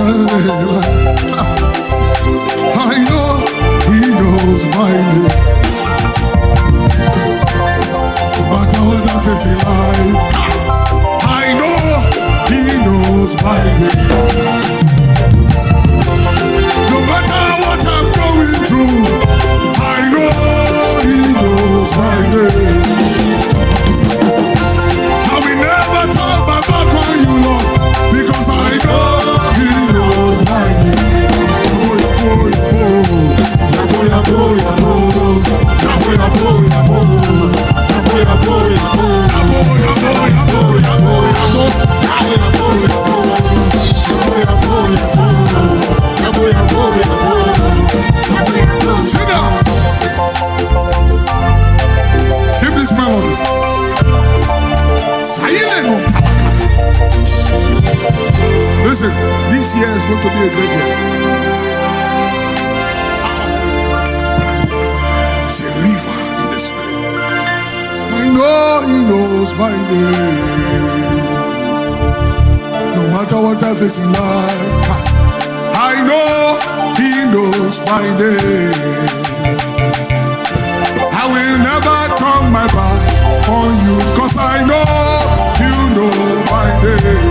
I know He knows my name. No matter what I face in life, I know He knows my name. No matter what I'm going through, I know He knows my name. I will never turn my back on you, Lord, because I know He knows my name. Yabo, Yabo, Yabo, Yabo, Yabo, Yabo, Yabo, Yabo, Yabo, Yabo, Yabo, Yabo, Yabo, Yabo, Yabo, Yabo, Yabo, Yabo. Sit down. Keep this melody. Silent. Listen, this year is going to be a great year. There's a river in the spirit. I know He knows my name. No matter what I face in life, I know He knows my name. I will never turn my back on you, 'cause I know You know my name.